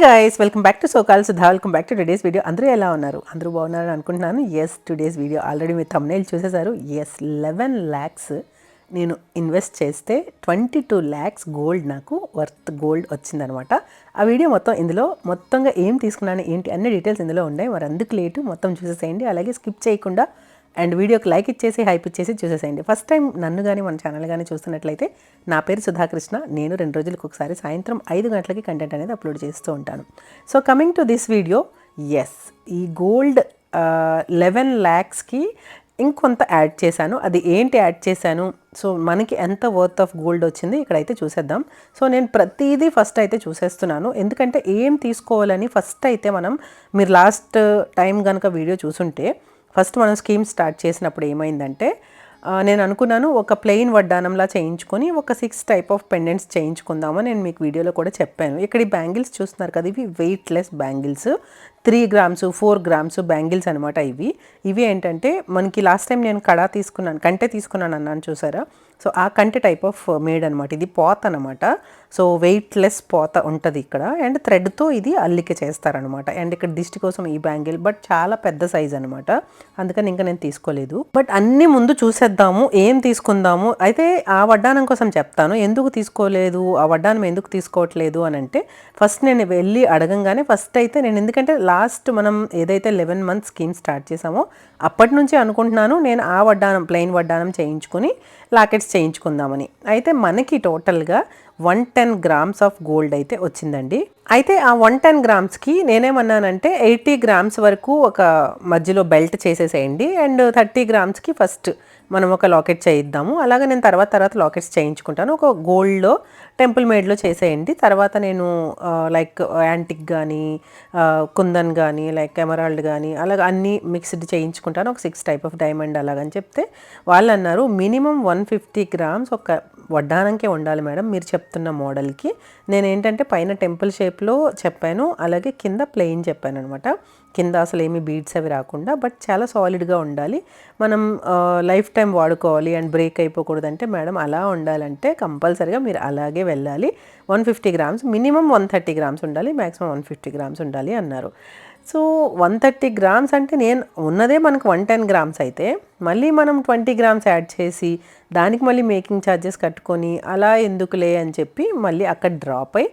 Guys, welcome back to so-called Sudha. Welcome back to today's video. అందరూ ఎలా ఉన్నారు? అందరూ బాగున్నారని అనుకుంటున్నాను. ఎస్, టుడేస్ వీడియో ఆల్రెడీ మీరు థంబ్నెయిల్ చూసేశారు. ఎస్, 11 lakhs నేను ఇన్వెస్ట్ చేస్తే 22 lakhs గోల్డ్ నాకు వర్త్ గోల్డ్ వచ్చిందనమాట. ఆ వీడియో మొత్తం ఇందులో మొత్తంగా ఏం తీసుకున్నాను ఏంటి అన్ని డీటెయిల్స్ ఇందులో ఉన్నాయి. మరి అందుకు లేటు మొత్తం చూసేసేయండి. అలాగే స్కిప్ చేయకుండా అండ్ వీడియోకి లైక్ ఇచ్చేసి హైప్ ఇచ్చేసి చూసేసేయండి. ఫస్ట్ టైం నన్ను కానీ మన ఛానల్ కానీ చూస్తున్నట్లయితే నా పేరు సుధాకృష్ణ. నేను 2 రోజులకు ఒకసారి సాయంత్రం 5 గంటలకి కంటెంట్ అనేది అప్లోడ్ చేస్తూ ఉంటాను. So coming to this video, yes, ఈ గోల్డ్ 11 lakhsకి ఇంకొంత యాడ్ చేశాను. అది ఏంటి యాడ్ చేశాను, సో మనకి ఎంత వర్త్ ఆఫ్ గోల్డ్ వచ్చింది ఇక్కడైతే చూసేద్దాం. సో నేను ప్రతిదీ ఫస్ట్ అయితే చూసేస్తున్నాను, ఎందుకంటే ఏం తీసుకోవాలని ఫస్ట్ అయితే మీరు లాస్ట్ టైం కనుక వీడియో చూసుంటే ఫస్ట్ మనం స్కీమ్ స్టార్ట్ చేసినప్పుడు ఏమైందంటే నేను అనుకున్నాను ఒక ప్లెయిన్ వడ్డానంలా చేయించుకొని ఒక 6 type ఆఫ్ పెండెంట్స్ చేయించుకుందామని నేను మీకు వీడియోలో కూడా చెప్పాను. ఇక్కడ ఈ బ్యాంగిల్స్ చూస్తున్నారు కదా, ఇవి weightless bangles, 3 grams 4 grams bangles అనమాట. ఇవి ఏంటంటే మనకి లాస్ట్ టైం నేను కడా తీసుకున్నాను, కంటె తీసుకున్నాను అన్నాను చూసారా. సో ఆ కంటె టైప్ ఆఫ్ మేడ్ అనమాట. ఇది పోత అనమాట. సో వెయిట్లెస్ పోత ఉంటుంది ఇక్కడ, అండ్ థ్రెడ్తో ఇది అల్లిక చేస్తారనమాట. అండ్ ఇక్కడ దిష్టి కోసం ఈ బ్యాంగిల్, బట్ చాలా పెద్ద సైజ్ అనమాట, అందుకని ఇంకా నేను తీసుకోలేదు. బట్ అన్నీ ముందు చూసేద్దాము ఏం తీసుకుందాము. అయితే ఆ వడ్డానం కోసం చెప్తాను ఎందుకు తీసుకోలేదు, ఆ వడ్డానం ఎందుకు తీసుకోవట్లేదు అని అంటే, ఫస్ట్ నేను వెళ్ళి అడగంగానే ఫస్ట్ అయితే నేను, ఎందుకంటే లాస్ట్ మనం ఏదైతే 11 months స్కీమ్ స్టార్ట్ చేసామో అప్పటి నుంచి అనుకుంటున్నాను నేను ఆ వడ్డానం ప్లెయిన్ వడ్డానం చేయించుకుని లాకెట్స్ చేయించుకుందామని. అయితే మనకి టోటల్గా 110 grams ఆఫ్ గోల్డ్ అయితే వచ్చిందండి. అయితే ఆ 110 gramsకి నేనేమన్నానంటే 80 grams వరకు ఒక మధ్యలో బెల్ట్ చేసేసేయండి, అండ్ 30 gramsకి ఫస్ట్ మనం ఒక లాకెట్ చేయిద్దాము. అలాగే నేను తర్వాత లాకెట్స్ చేయించుకుంటాను. ఒక గోల్డ్లో టెంపుల్ మేడ్లో చేసేయండి. తర్వాత నేను లైక్ యాంటిక్ కానీ కుందన్ కానీ లైక్ ఎమరాల్డ్ కానీ అలాగ అన్నీ మిక్స్డ్ చేయించుకుంటాను. ఒక 6 type ఆఫ్ డైమండ్ అలాగని చెప్తే వాళ్ళు అన్నారు మినిమం 150 grams ఒక వడ్డానంకే ఉండాలి మేడం మీరు చెప్తున్న మోడల్కి. నేను ఏంటంటే పైన టెంపుల్ షేప్లో చెప్పాను, అలాగే కింద ప్లెయిన్ చెప్పాను అనమాట. కింద అసలు ఏమి బీడ్స్ అవి రాకుండా, బట్ చాలా సాలిడ్గా ఉండాలి, మనం లైఫ్ టైం వాడుకోవాలి అండ్ బ్రేక్ అయిపోకూడదంటే మేడం అలా ఉండాలంటే కంపల్సరీగా మీరు అలాగే వెళ్ళాలి. 150 grams మినిమం 130 grams ఉండాలి, మ్యాక్సిమం 150 grams ఉండాలి అన్నారు. సో 130 grams అంటే నేను ఉన్నదే మనకు 110 grams అయితే మళ్ళీ మనం 20 grams యాడ్ చేసి దానికి మళ్ళీ మేకింగ్ ఛార్జెస్ కట్టుకొని అలా ఎందుకులే అని చెప్పి మళ్ళీ అక్కడ డ్రాప్ అయ్యి,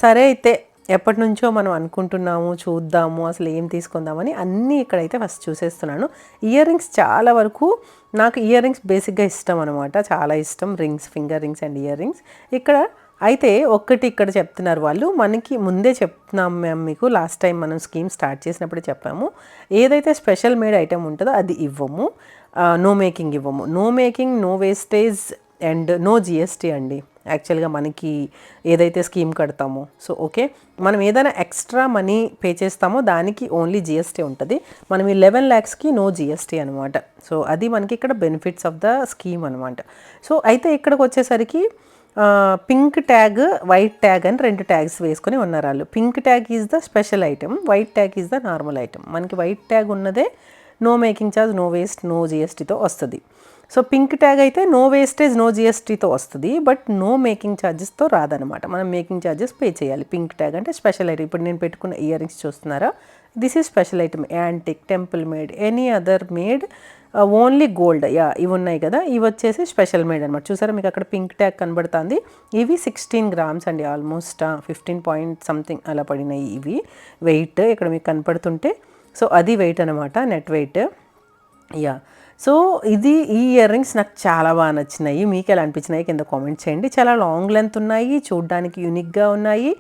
సరే అయితే ఎప్పటి నుంచో మనం అనుకుంటున్నాము చూద్దాము అసలు ఏం తీసుకుందామని అన్నీ ఇక్కడైతే ఫస్ట్ చూసేస్తున్నాను. ఇయర్ రింగ్స్ చాలా వరకు నాకు ఇయర్ రింగ్స్ బేసిక్గా ఇష్టం అనమాట, చాలా ఇష్టం rings, finger rings and ear rings. ఇక్కడ అయితే ఒక్కటి ఇక్కడ చెప్తున్నారు వాళ్ళు, మనకి ముందే చెప్తున్నాం మేము మీకు లాస్ట్ టైం మనం స్కీమ్ స్టార్ట్ చేసినప్పుడే చెప్పాము, ఏదైతే స్పెషల్ మేడ్ ఐటెం ఉంటుందో అది ఇవ్వము, నో మేకింగ్ ఇవ్వము, no making, no wastage and no GST అండి. యాక్చువల్గా మనకి ఏదైతే స్కీమ్ కడతామో, సో ఓకే, మనం ఏదైనా ఎక్స్ట్రా మనీ పే చేస్తామో దానికి ఓన్లీ జిఎస్టీ ఉంటుంది. మనం ఈ 11 lakhsకి నో జిఎస్టీ అనమాట. సో అది మనకి ఇక్కడ బెనిఫిట్స్ ఆఫ్ ద స్కీమ్ అనమాట. సో అయితే ఇక్కడికి వచ్చేసరికి పింక్ ట్యాగ్, వైట్ ట్యాగ్ అని 2 tags వేసుకొని ఉన్నారు వాళ్ళు. Pink tag is the special item, white tag is the normal item. మనకి వైట్ ట్యాగ్ ఉన్నదే no making charge, no waste, no జిఎస్టీతో వస్తుంది. సో పింక్ ట్యాగ్ అయితే నో వేస్టేజ్, నో జిఎస్టీతో వస్తుంది, బట్ నో మేకింగ్ ఛార్జెస్తో రాదనమాట. మనం మేకింగ్ ఛార్జెస్ పే చేయాలి. పింక్ ట్యాగ్ అంటే స్పెషల్ ఐటమ్. ఇప్పుడు నేను పెట్టుకున్న ఇయర్ రింగ్స్ చూస్తున్నారా, this is special item, antique, temple made, any other made, only gold. ఇవి ఉన్నాయి కదా, ఇవి వచ్చేసి స్పెషల్ మేడ్ అనమాట. చూసారా మీకు అక్కడ పింక్ ట్యాగ్ కనబడుతుంది. ఇవి 16 grams అండి, ఆల్మోస్ట్ 15 point something అలా పడినాయి ఇవి వెయిట్ ఇక్కడ మీకు కనపడుతుంటే. సో అది వెయిట్ అనమాట, నెట్ వెయిట్. సో ఇది ఈ ఇయర్ రింగ్స్ నాకు చాలా బాగా నచ్చినాయి. మీకు ఎలా అనిపించినాయి కింద కామెంట్ చేయండి. చాలా లాంగ్ లెంత్ ఉన్నాయి, చూడడానికి యూనిక్గా ఉన్నాయి,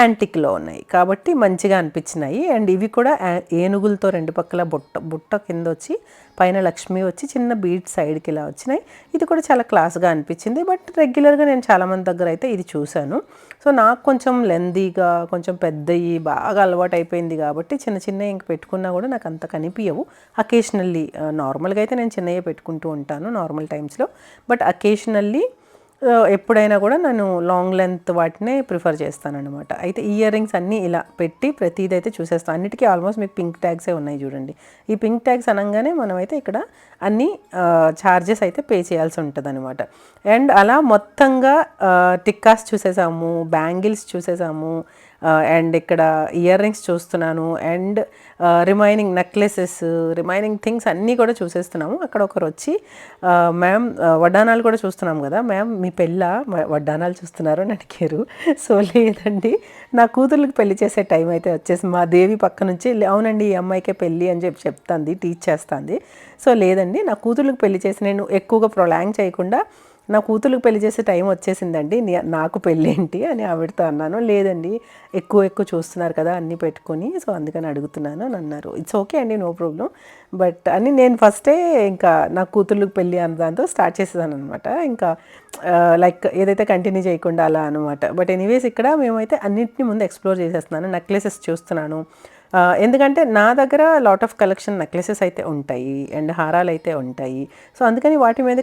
యాంటిక్లో ఉన్నాయి కాబట్టి మంచిగా అనిపించినాయి. అండ్ ఇవి కూడా ఏనుగులతో 2 పక్కల బుట్ట కింద వచ్చి పైన లక్ష్మి వచ్చి చిన్న బీట్ సైడ్కి ఇలా వచ్చినాయి. ఇది కూడా చాలా క్లాస్గా అనిపించింది, బట్ రెగ్యులర్గా నేను చాలామంది దగ్గర అయితే ఇది చూశాను. సో నాకు కొంచెం లెందీగా కొంచెం పెద్దవి బాగా అలవాటు అయిపోయింది కాబట్టి చిన్న ఇంక పెట్టుకున్నా కూడా నాకు అంత కనిపించవు. అకేషనల్లీ, నార్మల్గా అయితే నేను చిన్నవి పెట్టుకుంటూ ఉంటాను నార్మల్ టైమ్స్లో, బట్ అకేషనల్లీ ఎప్పుడైనా కూడా నేను లాంగ్ లెంత్ వాటినే ప్రిఫర్ చేస్తానన్నమాట. అయితే ఇయర్ రింగ్స్ అన్నీ ఇలా పెట్టి ప్రతిదీ అయితే చూసేస్తాను. అన్నిటికీ ఆల్మోస్ట్ మీకు పింక్ ట్యాగ్సే ఉన్నాయి చూడండి. ఈ పింక్ ట్యాగ్స్ అనగానే మనమైతే ఇక్కడ అన్ని ఛార్జెస్ అయితే పే చేయాల్సి ఉంటుంది అనమాట. అండ్ అలా మొత్తంగా టిక్కాస్ చూసేసాము, బ్యాంగిల్స్ చూసేసాము, అండ్ ఇక్కడ ఇయర్ రింగ్స్ చూస్తున్నాను, and remaining necklaces, remaining things అన్నీ కూడా చూసేస్తున్నాము. అక్కడ ఒకరు వచ్చి మ్యామ్ వడ్డానాలు కూడా చూస్తున్నాం కదా మ్యామ్, మీ పెళ్ళ వడ్డానాలు చూస్తున్నారు అని అడిగారు. సో లేదండి, నా కూతుర్లకు పెళ్లి చేసే టైం అయితే వచ్చేసి మా దేవి పక్క నుంచి అవునండి ఈ అమ్మాయికే పెళ్ళి అని చెప్తాంది, టీచ్ చేస్తుంది. సో లేదండి, నా కూతుర్లకు పెళ్లి చేసి నేను ఎక్కువగా ప్రొలాంగ్ చేయకుండా నా కూతుర్లకు పెళ్లి చేసే టైం వచ్చేసిందండి, నాకు పెళ్ళి ఏంటి అని ఆవిడతో అన్నాను. లేదండి, ఎక్కువ చూస్తున్నారు కదా అన్నీ పెట్టుకొని, సో అందుకని అడుగుతున్నాను అని అన్నారు. ఇట్స్ ఓకే అండి, నో ప్రాబ్లం. బట్ అని నేను ఫస్టే ఇంకా నా కూతుర్లకు పెళ్ళి అన్న దాంతో స్టార్ట్ చేసేదాను అనమాట. ఇంకా లైక్ ఏదైతే కంటిన్యూ చేయకుండా అలా అనమాట. బట్ ఎనీవేస్ ఇక్కడ మేమైతే అన్నింటినీ ముందు ఎక్స్ప్లోర్ చేసేస్తున్నాను. నెక్లెసెస్ చూస్తున్నాను, ఎందుకంటే నా దగ్గర లాట్ ఆఫ్ కలెక్షన్ నెక్లెసెస్ అయితే ఉంటాయి అండ్ హారాలు అయితే ఉంటాయి. సో అందుకని వాటి మీద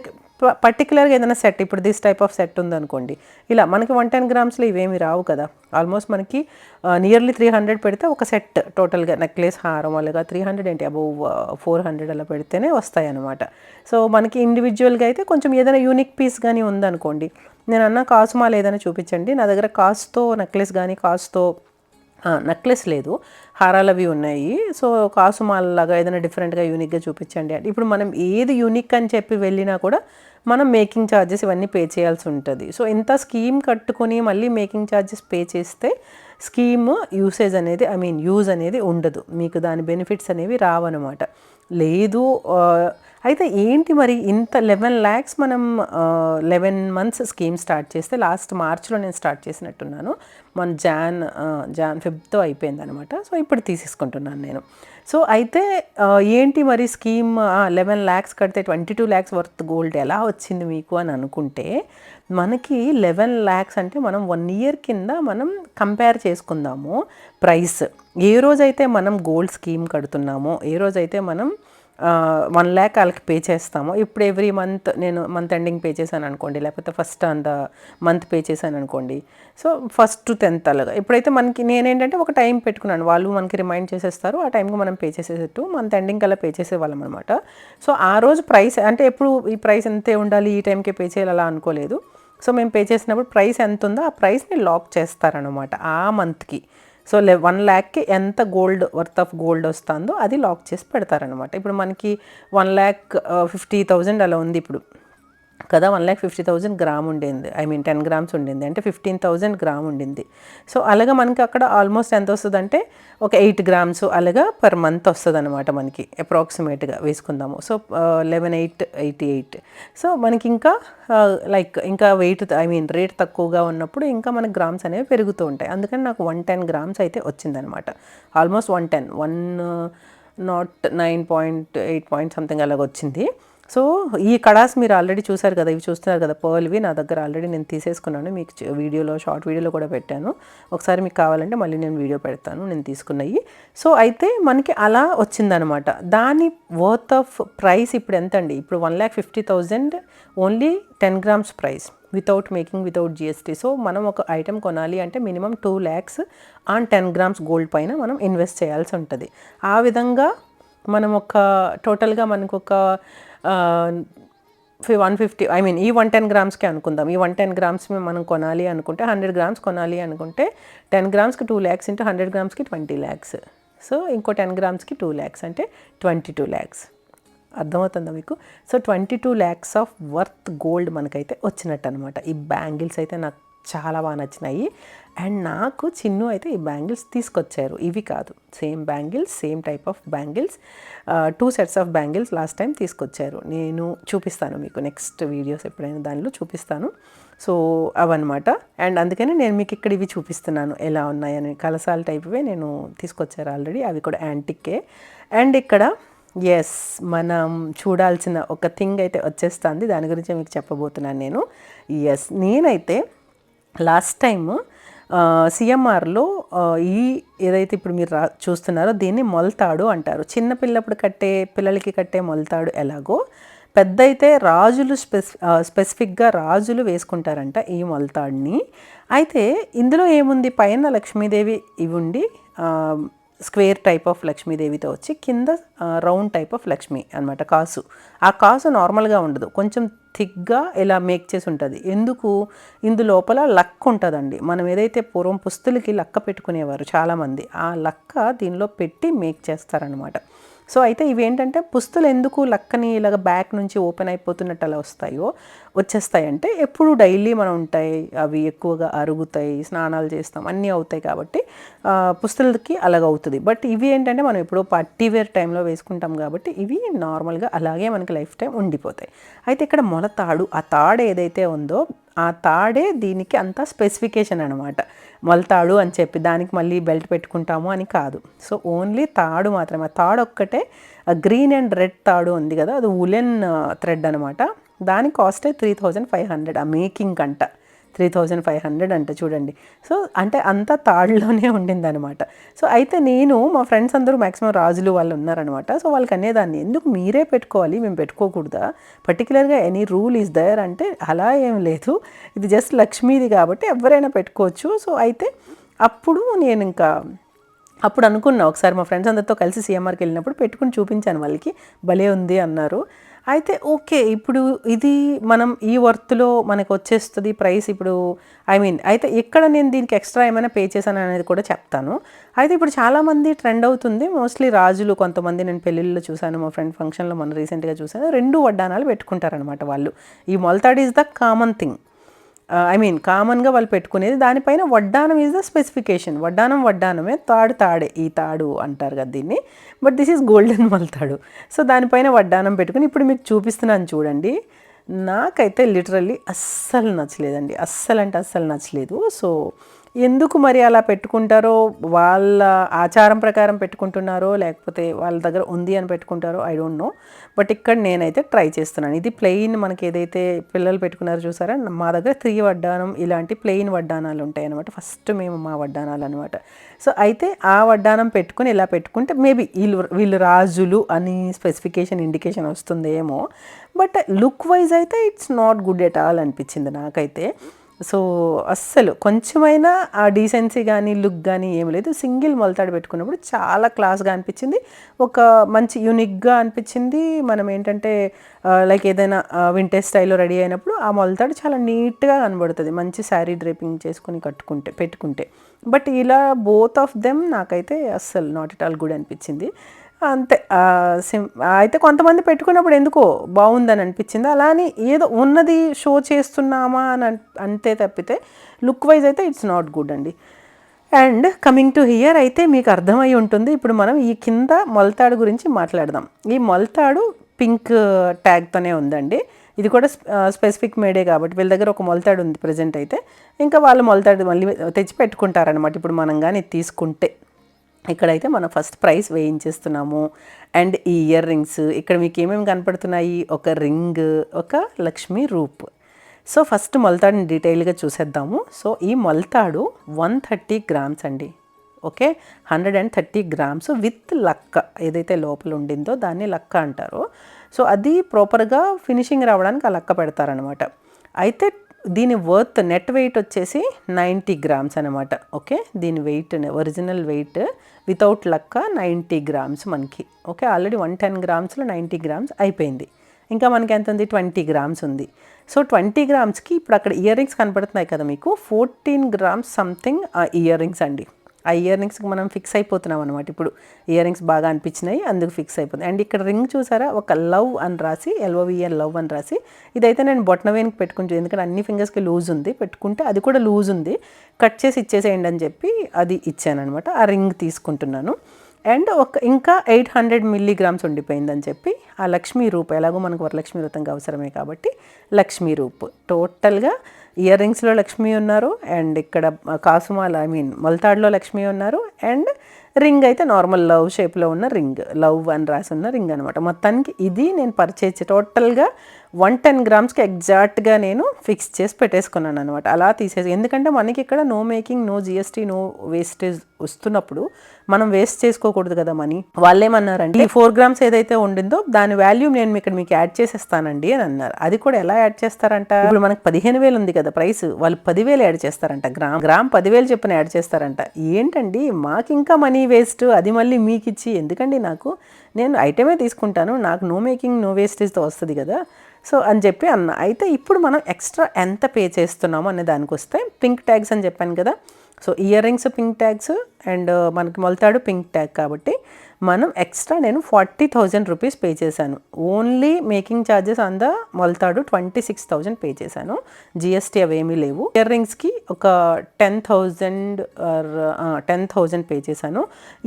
పర్టికులర్గా ఏదైనా సెట్, ఇప్పుడు దిస్ టైప్ ఆఫ్ సెట్ ఉందనుకోండి, ఇలా మనకి 110 గ్రామ్స్లో ఇవేమి రావు కదా. ఆల్మోస్ట్ మనకి నియర్లీ 300 పెడితే ఒక సెట్ టోటల్గా నెక్లెస్ హారం అలాగా 300 ఏంటి అబౌవ్ 400 అలా పెడితేనే వస్తాయి అనమాట. సో మనకి ఇండివిజువల్గా అయితే కొంచెం ఏదైనా యూనిక్ పీస్ కానీ ఉందనుకోండి, నేను అన్న కాసు మాల ఏదైనా చూపించండి, నా దగ్గర కాస్తో నెక్లెస్ కానీ కాస్తో నెక్లెస్ లేదు, హారాలు అవి ఉన్నాయి. సో కాసు మాలలాగా ఏదైనా డిఫరెంట్గా యూనిక్గా చూపించండి అంటే ఇప్పుడు మనం ఏది యూనిక్ అని చెప్పి వెళ్ళినా కూడా మనం మేకింగ్ ఛార్జెస్ ఇవన్నీ పే చేయాల్సి ఉంటుంది. సో ఇంత స్కీమ్ కట్టుకొని మళ్ళీ మేకింగ్ ఛార్జెస్ పే చేస్తే స్కీమ్ యూసేజ్ అనేది యూజ్ అనేది ఉండదు, మీకు దాని బెనిఫిట్స్ అనేవి రావన్నమాట. లేదు అయితే ఏంటి మరి ఇంత 11 lakhs మనం 11 months స్కీమ్ స్టార్ట్ చేస్తే లాస్ట్ మార్చ్లో నేను స్టార్ట్ చేసినట్టున్నాను, మన జాన్ 5th అయిపోయింది అనమాట. సో ఇప్పుడు తీసేసుకుంటున్నాను నేను. సో అయితే ఏంటి మరి స్కీమ్ 11 lakhs కడితే 22 lakhs వర్త్ గోల్డ్ ఎలా వచ్చింది మీకు అని అనుకుంటే, మనకి 11 lakhs అంటే మనం 1 year కింద మనం కంపేర్ చేసుకుందాము ప్రైస్. ఏ రోజైతే మనం గోల్డ్ స్కీమ్ కడుతున్నామో, ఏ రోజైతే మనం 1 lakh వాళ్ళకి పే చేస్తామో, ఇప్పుడు ఎవ్రీ మంత్ నేను మంత్ ఎండింగ్ పే చేశాను అనుకోండి, లేకపోతే first on the month pay చేశాను అనుకోండి, సో 1st to 10th అలాగా. ఇప్పుడైతే మనకి నేనేంటంటే ఒక టైం పెట్టుకున్నాను, వాళ్ళు మనకి రిమైండ్ చేసేస్తారు, ఆ టైంకి మనం పే చేసేటట్టు మంత్ ఎండింగ్ అలా పే చేసేవాళ్ళం అనమాట. సో ఆ రోజు ప్రైస్ అంటే ఎప్పుడు ఈ ప్రైస్ ఎంతే ఉండాలి, ఈ టైంకి పే చేయాలి అలా అనుకోలేదు. సో మేము పే చేసినప్పుడు ప్రైస్ ఎంత ఉందో ఆ ప్రైస్ని లాక్ చేస్తారనమాట ఆ మంత్కి. సో 1 lakhకి ఎంత గోల్డ్ వర్త్ ఆఫ్ గోల్డ్ వస్తుందో అది లాక్ చేసి పెడతారనమాట. ఇప్పుడు మనకి 1,50,000 అలా ఉంది ఇప్పుడు కదా, 1,50,000 గ్రామ్ ఉండింది, 10 grams ఉండింది అంటే 15,000 గ్రామ్ ఉండింది. సో అలాగా మనకి అక్కడ ఆల్మోస్ట్ ఎంత వస్తుంది అంటే ఒక 8 grams అలాగా పర్ మంత్ వస్తుంది అనమాట మనకి, అప్రాక్సిమేట్గా వేసుకుందాము. సో 11,888. సో మనకి ఇంకా లైక్ ఇంకా వెయిట్ రేట్ తక్కువగా ఉన్నప్పుడు ఇంకా మనకి గ్రామ్స్ అనేవి పెరుగుతూ ఉంటాయి. అందుకని నాకు 110 grams అయితే వచ్చిందనమాట, ఆల్మోస్ట్ 109.8 పాయింట్ సంథింగ్ అలాగ వచ్చింది. సో ఈ కడాస్ మీరు ఆల్రెడీ చూసారు కదా, ఇవి చూస్తున్నారు కదా పర్ల్వి, నా దగ్గర ఆల్రెడీ నేను తీసేసుకున్నాను, మీకు వీడియోలో షార్ట్ వీడియోలో కూడా పెట్టాను, ఒకసారి మీకు కావాలంటే మళ్ళీ నేను వీడియో పెడతాను నేను తీసుకున్నవి. సో అయితే మనకి అలా వచ్చిందనమాట. దాని వర్త్ ఆఫ్ ప్రైస్ ఇప్పుడు ఎంత అండి, ఇప్పుడు 1,50,000 only 10 grams price without making, without GST. So మనం ఒక ఐటెం కొనాలి అంటే minimum 2 lakhs on 10 grams gold పైన మనం ఇన్వెస్ట్ చేయాల్సి ఉంటుంది. ఆ విధంగా మనం ఒక టోటల్గా మనకు ఒక 150 ఈ 110 గ్రామ్స్కే అనుకుందాం, ఈ 110 grams మనం కొనాలి అనుకుంటే 100 grams కొనాలి అనుకుంటే 10 gramsకి 2 lakhs ఇంటూ 100 gramsకి 20 lakhs. సో ఇంకో 10 gramsకి 2 lakhs అంటే 22 lakhs. అర్థమవుతుందా మీకు? So 22 lakhs of worth gold మనకైతే వచ్చినట్టు అనమాట. ఈ బ్యాంగిల్స్ అయితే నాకు చాలా బాగా నచ్చినాయి. అండ్ నాకు చిన్ను అయితే ఈ బ్యాంగిల్స్ తీసుకొచ్చారు, ఇవి కాదు, same bangles, same type of bangles, 2 sets of bangles last time తీసుకొచ్చారు. నేను చూపిస్తాను మీకు నెక్స్ట్ వీడియోస్ ఎప్పుడైనా దానిలో చూపిస్తాను. సో అవన్నమాట. అండ్ అందుకని నేను మీకు ఇక్కడ ఇవి చూపిస్తున్నాను ఎలా ఉన్నాయని. కలసాల టైప్వే నేను తీసుకొచ్చారు ఆల్రెడీ, అవి కూడా యాంటిక్కే. అండ్ ఇక్కడ ఎస్ మనం చూడాల్సిన ఒక థింగ్ అయితే వచ్చేస్తుంది, దాని గురించి మీకు చెప్పబోతున్నాను నేను. ఎస్ నేనైతే లాస్ట్ టైమ్ సిఎంఆర్లో ఈ ఏదైతే ఇప్పుడు మీరు చూస్తున్నారో దీన్ని మొలతాడు అంటారు. చిన్నపిల్లప్పుడు పిల్లలకి కట్టే మొలతాడు ఎలాగో పెద్ద అయితే రాజులు స్పెసిఫిక్గా రాజులు వేసుకుంటారంట ఈ మొలతాడిని. అయితే ఇందులో ఏముంది, పైన లక్ష్మీదేవి ఇవి ఉండి స్క్వేర్ టైప్ ఆఫ్ లక్ష్మీదేవితో వచ్చి కింద రౌండ్ టైప్ ఆఫ్ లక్ష్మి అనమాట కాసు. ఆ కాసు నార్మల్గా ఉండదు, కొంచెం థిక్గా ఇలా మేక్ చేసి ఉంటుంది. ఎందుకు? ఇందులోపల లక్క ఉంటుందండి. మనం ఏదైతే పూర్వం పుస్తులకి లక్క పెట్టుకునేవారు చాలామంది, ఆ లక్క దీనిలో పెట్టి మేక్ చేస్తారనమాట. సో అయితే ఇవేంటంటే పుస్తులు ఎందుకు లక్కని ఇలాగ బ్యాక్ నుంచి ఓపెన్ అయిపోతున్నట్టు అలా వచ్చేస్తాయంటే ఎప్పుడు డైలీ మనం ఉంటాయి, అవి ఎక్కువగా అరుగుతాయి, స్నానాలు చేస్తాం, అన్నీ అవుతాయి కాబట్టి పుస్తులకి అలాగ అవుతుంది. బట్ ఇవి ఏంటంటే మనం ఎప్పుడో పార్టీ వేర్ టైంలో వేసుకుంటాం కాబట్టి ఇవి నార్మల్గా అలాగే మనకి లైఫ్ టైం ఉండిపోతాయి. అయితే ఇక్కడ మొలతాడు, ఆ తాడు ఏదైతే ఉందో ఆ తాడే దీనికి అంతా స్పెసిఫికేషన్ అనమాట. మొలతాడు అని చెప్పి దానికి మళ్ళీ బెల్ట్ పెట్టుకుంటాము అని కాదు. సో ఓన్లీ తాడు మాత్రమే. ఆ తాడు ఒక్కటే గ్రీన్ అండ్ రెడ్ తాడు ఉంది కదా, అది ఉలెన్ థ్రెడ్ అనమాట. దాని కాస్ట్ 3500 ఆ మేకింగ్ కంట 3500 అంట. చూడండి. సో అంటే అంతా తాడులోనే ఉండిందనమాట. సో అయితే నేను మా ఫ్రెండ్స్ అందరూ మ్యాక్సిమం రాజులు వాళ్ళు ఉన్నారనమాట. సో వాళ్ళకి అనేదాన్ని, ఎందుకు మీరే పెట్టుకోవాలి, మేము పెట్టుకోకూడదా, పర్టికులర్గా ఎనీ రూల్ ఈజ్ దయర్ అంటే అలా ఏం లేదు, ఇది జస్ట్ లక్ష్మీది కాబట్టి ఎవరైనా పెట్టుకోవచ్చు. సో అయితే అప్పుడు నేను ఇంకా అప్పుడు అనుకున్నా, ఒకసారి మా ఫ్రెండ్స్ అందరితో కలిసి సిఎంఆర్కి వెళ్ళినప్పుడు పెట్టుకుని చూపించాను వాళ్ళకి, భలే ఉంది అన్నారు. అయితే ఓకే, ఇప్పుడు ఇది మనం ఈ వర్త్లో మనకు వచ్చేస్తుంది ప్రైస్. ఇప్పుడు అయితే ఇక్కడ నేను దీనికి ఎక్స్ట్రా ఏమైనా పే చేశాను అనేది కూడా చెప్తాను. అయితే ఇప్పుడు చాలామంది ట్రెండ్ అవుతుంది, మోస్ట్లీ రాజులు, కొంతమంది నేను పెళ్ళిళ్ళలో చూశాను, మా ఫ్రెండ్ ఫంక్షన్లో మొన్న రీసెంట్గా చూశాను, 2 వడ్డానాలు పెట్టుకుంటారనమాట వాళ్ళు. ఈ మొలతాడు ఈజ్ ద కామన్ థింగ్, కామన్గా వాళ్ళు పెట్టుకునేది. దానిపైన వడ్డానం ఈజ్ ద స్పెసిఫికేషన్. వడ్డానమే, తాడు తాడే, ఈ తాడు అంటారు కదా దీన్ని, బట్ దిస్ ఈజ్ గోల్డెన్ మొలతాడు. సో దానిపైన వడ్డానం పెట్టుకుని ఇప్పుడు మీకు చూపిస్తున్నాను చూడండి. నాకైతే లిటరల్లీ అస్సలు నచ్చలేదండి, అస్సలు నచ్చలేదు. సో ఎందుకు మరి అలా పెట్టుకుంటారో, వాళ్ళ ఆచారం ప్రకారం పెట్టుకుంటున్నారో లేకపోతే వాళ్ళ దగ్గర ఉంది అని పెట్టుకుంటారో ఐ డోంట్ నో. బట్ ఇక్కడ నేనైతే ట్రై చేస్తున్నాను. ఇది ప్లెయిన్ మనకి ఏదైతే పిల్లలు పెట్టుకున్నారో చూసారా, మా దగ్గర 3 వడ్డానం ఇలాంటి ప్లెయిన్ వడ్డానాలు ఉంటాయి అనమాట. ఫస్ట్ మేము మా వడ్డానాలు అనమాట. సో అయితే ఆ వడ్డానం పెట్టుకుని ఇలా పెట్టుకుంటే మేబీ వీళ్ళు రాజులు అని స్పెసిఫికేషన్ ఇండికేషన్ వస్తుందేమో. బట్ లుక్ వైజ్ అయితే it's not good at all అనిపించింది నాకైతే. సో అస్సలు కొంచెమైనా ఆ డీసెన్సీ కానీ లుక్ కానీ ఏం లేదు. సింగిల్ మొలతాడు పెట్టుకున్నప్పుడు చాలా క్లాస్గా అనిపించింది, ఒక మంచి యూనిక్గా అనిపించింది. మనం ఏంటంటే లైక్ ఏదైనా వింటేజ్ స్టైల్లో రెడీ అయినప్పుడు ఆ మొలతాడు చాలా నీట్గా కనబడుతుంది, మంచి శారీ డ్రేపింగ్ చేసుకుని పెట్టుకుంటే. బట్ ఇలా బోత్ ఆఫ్ దెమ్ నాకైతే అస్సలు నాట్ ఎట్ ఆల్ గుడ్ అనిపించింది. అంతే. అయితే కొంతమంది పెట్టుకున్నప్పుడు ఎందుకో బాగుందని అనిపించింది. అలా అని ఏదో ఉన్నది షో చేస్తున్నామా అని అంతే తప్పితే లుక్ వైజ్ అయితే ఇట్స్ నాట్ గుడ్ అండి. అండ్ కమింగ్ టు హియర్ అయితే మీకు అర్థమై ఉంటుంది. ఇప్పుడు మనం ఈ కింద మొలతాడు గురించి మాట్లాడదాం. ఈ మొలతాడు పింక్ ట్యాగ్తోనే ఉందండి. ఇది కూడా స్పెసిఫిక్ మేడే కాబట్టి వీళ్ళ దగ్గర ఒక మొలతాడు ఉంది ప్రజెంట్ అయితే. ఇంకా వాళ్ళు మొలతాడు మళ్ళీ తెచ్చి పెట్టుకుంటారనమాట ఇప్పుడు మనం కానీ తీసుకుంటే. ఇక్కడైతే మనం ఫస్ట్ ప్రైస్ వేయించేస్తున్నాము. అండ్ ఈ ఇయర్ రింగ్స్ ఇక్కడ మీకు ఏమేమి కనపడుతున్నాయి, ఒక రింగ్, ఒక లక్ష్మీ రూప్. సో ఫస్ట్ మొలతాడుని డీటెయిల్గా చూసేద్దాము. సో ఈ మొలతాడు 130 గ్రామ్స్ అండి. ఓకే, 130 గ్రామ్స్ విత్ లక్క ఏదైతే లోపల ఉండిందో దాన్ని లక్క అంటారు. సో అది ప్రాపర్గా ఫినిషింగ్ రావడానికి ఆ లక్క పెడతారనమాట. అయితే దీని వర్త్ నెట్ వెయిట్ వచ్చేసి 90 గ్రామ్స్ అనమాట. ఓకే, దీని వెయిట్ ఒరిజినల్ వెయిట్ వితౌట్ లక్క 90 గ్రామ్స్ మనకి. ఓకే, ఆల్రెడీ 110 గ్రామ్స్లో 90 గ్రామ్స్ అయిపోయింది. ఇంకా మనకి ఎంత ఉంది, 20 గ్రామ్స్ ఉంది. సో 20 గ్రామ్స్కి ఇప్పుడు అక్కడ ఇయర్ రింగ్స్ కనపడుతున్నాయి కదా మీకు, 14 గ్రామ్స్ సంథింగ్ ఇయర్ రింగ్స్ అండి. ఆ ఇయర్ రింగ్స్కి మనం ఫిక్స్ అయిపోతున్నాం అనమాట. ఇప్పుడు ఇయర్ రింగ్స్ బాగా అనిపించినాయి, అందుకు ఫిక్స్ అయిపోతుంది. అండ్ ఇక్కడ రింగ్ చూసారా, ఒక లవ్ అని రాసి, LOVE లవ్ అని రాసి. ఇదైతే నేను బొట్నవేనికి పెట్టుకుంటాను, ఎందుకంటే అన్ని ఫింగర్స్కి లూజ్ ఉంది, పెట్టుకుంటే అది కూడా లూజ్ ఉంది, కట్ చేసి ఇచ్చేసేయండి అని చెప్పి అది ఇచ్చాను అనమాట. ఆ రింగ్ తీసుకుంటున్నాను. అండ్ ఇంకా 800 మిల్లీగ్రామ్స్ ఉండిపోయిందని చెప్పి ఆ లక్ష్మీ రూప్, ఎలాగో మనకు వరలక్ష్మీ వ్రతంకి అవసరమే కాబట్టి లక్ష్మీ రూప్. టోటల్గా ఇయర్ రింగ్స్లో లక్ష్మీ ఉన్నారు, అండ్ ఇక్కడ కాసుమాల మొలతాడులో లక్ష్మీ ఉన్నారు, అండ్ రింగ్ అయితే నార్మల్ లవ్ షేప్లో ఉన్న రింగ్, లవ్ అని రాసి ఉన్న రింగ్ అనమాట. మొత్తానికి ఇది నేను పర్చేజ్ టోటల్గా 110 గ్రామ్స్కి ఎగ్జాక్ట్గా నేను ఫిక్స్ చేసి పెట్టేసుకున్నాను అనమాట. అలా తీసేసి, ఎందుకంటే మనకి ఇక్కడ no making, no GST, no wastage వస్తున్నప్పుడు మనం వేస్ట్ చేసుకోకూడదు కదా మనీ. వాళ్ళేమన్నారంటే ఈ 4 గ్రామ్స్ ఏదైతే ఉండిందో దాని వాల్యూ నేను ఇక్కడ మీకు యాడ్ చేసేస్తానండి అని అన్నారు. అది కూడా ఎలా యాడ్ చేస్తారంట, ఇప్పుడు మనకు 15,000 ఉంది కదా ప్రైస్, వాళ్ళు 10,000 యాడ్ చేస్తారంట. గ్రామ్ 10,000 చెప్పిన యాడ్ చేస్తారంట. ఏంటండి మాకు ఇంకా మనీ వేస్ట్, అది మళ్ళీ మీకు ఇచ్చి ఎందుకండి, నేను ఐటమే తీసుకుంటాను, నాకు నో మేకింగ్ నో వేస్టేజ్తో వస్తుంది కదా, సో అని చెప్పి అన్న. అయితే ఇప్పుడు మనం ఎక్స్ట్రా ఎంత పే చేస్తున్నాము అనే దానికి వస్తే, పింక్ ట్యాగ్స్ అని చెప్పాను కదా, so ear rings pink tags and మనకి మొలతాడు పింక్ ట్యాగ్ కాబట్టి మనం ఎక్స్ట్రా నేను 40,000 రూపీస్ పే చేశాను. Only making charges on the మొలతాడు 26,000 పే చేశాను. జిఎస్టీ అవేమీ లేవు. ఇయర్ రింగ్స్కి ఒక 10,000 పే చేశాను.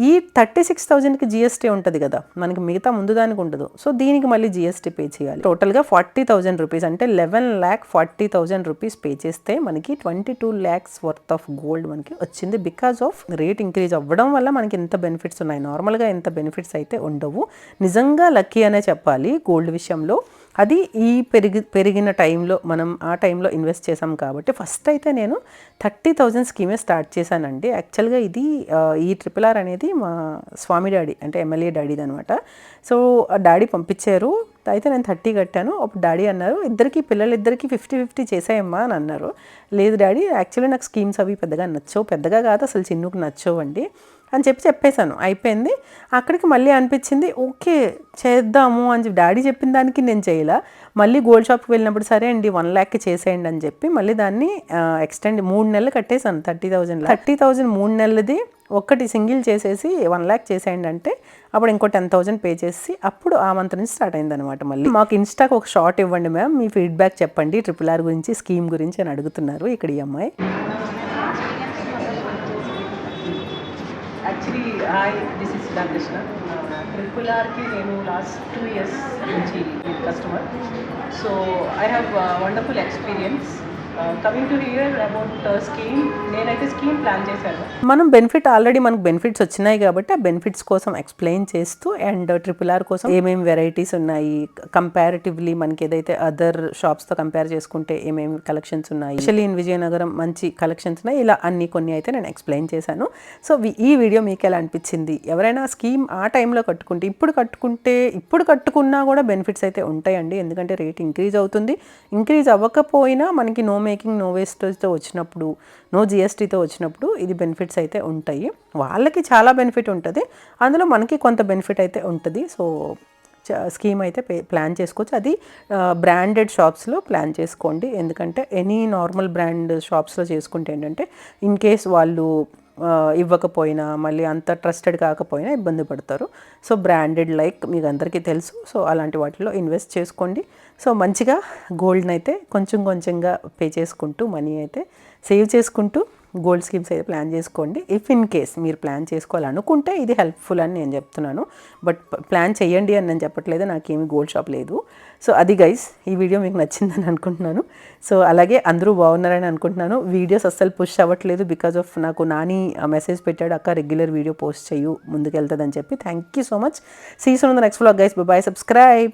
ఈ 36,000కి జిఎస్టీ ఉంటుంది కదా మనకి, మిగతా ముందు దానికి ఉండదు. సో దీనికి మళ్ళీ జిఎస్టీ పే చేయాలి. టోటల్గా 40,000 రూపీస్ అంటే 11,40,000 రూపీస్ పే చేస్తే మనకి 22 lakhs వర్త్ ఆఫ్ గోల్డ్ మనకి వచ్చింది. బికాస్ ఆఫ్ రేట్ ఇంక్రీజ్ అవ్వడం వల్ల మనకి ఇంత బెనిఫిట్స్ ఉన్నాయి. నార్మల్గా ఇంత బెనిఫిట్స్ అయితే ఉండవు. నిజంగా లక్కీ అనే చెప్పాలి గోల్డ్ విషయంలో. అది ఈ పెరిగిన టైంలో మనం ఆ టైంలో ఇన్వెస్ట్ చేసాం కాబట్టి ఫస్ట్ అయితే నేను 30,000 స్కీమే స్టార్ట్ చేశానండి. యాక్చువల్గా ఇది ఈ RRR అనేది మా స్వామి డాడీ అంటే ఎమ్మెల్యే డాడీది అనమాట. సో డాడీ పంపించారు. అయితే నేను 30 కట్టాను. అప్పుడు డాడీ అన్నారు, పిల్లలిద్దరికి 50-50 చేసాయమ్మా అని అన్నారు. లేదు డాడీ, యాక్చువల్లీ నాకు స్కీమ్స్ అవి పెద్దగా నచ్చవు, పెద్దగా కాదు అసలు చిన్నుకు నచ్చవు అండి అని చెప్పేశాను. అయిపోయింది. అక్కడికి మళ్ళీ అనిపించింది ఓకే చేద్దాము అని చెప్పి డాడీ చెప్పిన దానికి నేను చేయలా. మళ్ళీ గోల్డ్ షాప్కి వెళ్ళినప్పుడు సరే అండి 1 lakh చేసేయండి అని చెప్పి మళ్ళీ దాన్ని ఎక్స్టెండ్ 3 నెలలు కట్టేశాను. 30,000 3 నెలలది ఒక్కటి సింగిల్ చేసేసి 1 lakh చేసేయండి అంటే అప్పుడు ఇంకో 10,000 పే చేసి అప్పుడు ఆ మంత్ నుంచి స్టార్ట్ అయింది అనమాట. మళ్ళీ మాకు ఇన్స్టాకి ఒక షార్ట్ ఇవ్వండి మ్యామ్, మీ ఫీడ్బ్యాక్ చెప్పండి RRR గురించి, స్కీమ్ గురించి అని అడుగుతున్నారు ఇక్కడ ఈ అమ్మాయి. Actually this is Ramakrishna. RRRకి నేను లాస్ట్ 2 years నుంచి customer. So I have wonderful experience. Coming to here about scheme, నేనైతే స్కీమ్ ప్లాన్ చేశాను. మనం బెనిఫిట్ ఆల్రెడీ మనకు బెనిఫిట్స్ వచ్చినాయి కాబట్టి ఆ బెనిఫిట్స్ కోసం ఎక్స్ప్లెయిన్ చేస్తూ అండ్ RRR కోసం ఏమేమి వెరైటీస్ ఉన్నాయి, కంపారిటివ్లీ మనకి ఏదైతే అదర్ షాప్స్తో కంపేర్ చేసుకుంటే ఏమేమి కలెక్షన్స్ ఉన్నాయి, స్పెషల్లీ ఇన్ విజయనగరం మంచి కలెక్షన్స్ ఉన్నాయి, ఇలా కొన్ని అయితే నేను ఎక్స్ప్లెయిన్ చేశాను. సో ఈ వీడియో మీకు ఎలా అనిపించింది? ఎవరైనా స్కీమ్ ఆ టైంలో కట్టుకుంటే ఇప్పుడు కట్టుకున్నా కూడా బెనిఫిట్స్ అయితే ఉంటాయండి. ఎందుకంటే రేట్ ఇంక్రీజ్ అవుతుంది. ఇంక్రీజ్ అవ్వకపోయినా మనకి నో మేకింగ్ నో వేస్టేజ్తో వచ్చినప్పుడు, నో జిఎస్టీతో వచ్చినప్పుడు ఇది బెనిఫిట్స్ అయితే ఉంటాయి. వాళ్ళకి చాలా బెనిఫిట్ ఉంటుంది, అందులో మనకి కొంత బెనిఫిట్ అయితే ఉంటుంది. సో స్కీమ్ అయితే ప్లాన్ చేసుకోవచ్చు. అది బ్రాండెడ్ షాప్స్లో ప్లాన్ చేసుకోండి. ఎందుకంటే ఎనీ నార్మల్ బ్రాండ్ షాప్స్లో చేసుకుంటే ఏంటంటే ఇన్ కేస్ వాళ్ళు ఇవ్వకపోయినా మళ్ళీ అంత ట్రస్టెడ్ కాకపోయినా ఇబ్బంది పడతారు. సో బ్రాండెడ్ లైక్ మీకు అందరికీ తెలుసు. సో అలాంటి వాటిలో ఇన్వెస్ట్ చేసుకోండి. సో మంచిగా గోల్డ్ని అయితే కొంచెంగా పే చేసుకుంటూ మనీ అయితే సేవ్ చేసుకుంటూ గోల్డ్ స్కీమ్స్ అయితే ప్లాన్ చేసుకోండి. ఇఫ్ ఇన్ కేస్ మీరు ప్లాన్ చేసుకోవాలనుకుంటే ఇది హెల్ప్ఫుల్ అని నేను చెప్తున్నాను. బట్ ప్లాన్ చేయండి అని నేను చెప్పట్లేదు, నాకేమీ గోల్డ్ షాప్ లేదు. సో అది గైస్, ఈ వీడియో మీకు నచ్చిందని అనుకుంటున్నాను. సో అలాగే అందరూ బాగున్నారని అనుకుంటున్నాను. వీడియోస్ అస్సలు పుష్ అవ్వట్లేదు బికాజ్ ఆఫ్ నాకు నాని మెసేజ్ పెట్టాడు, అక్క రెగ్యులర్ వీడియో పోస్ట్ చేయు ముందుకు వెళ్తుందని చెప్పి. Thank you so much. See you soon in the next vlog guys. Bye bye. Subscribe.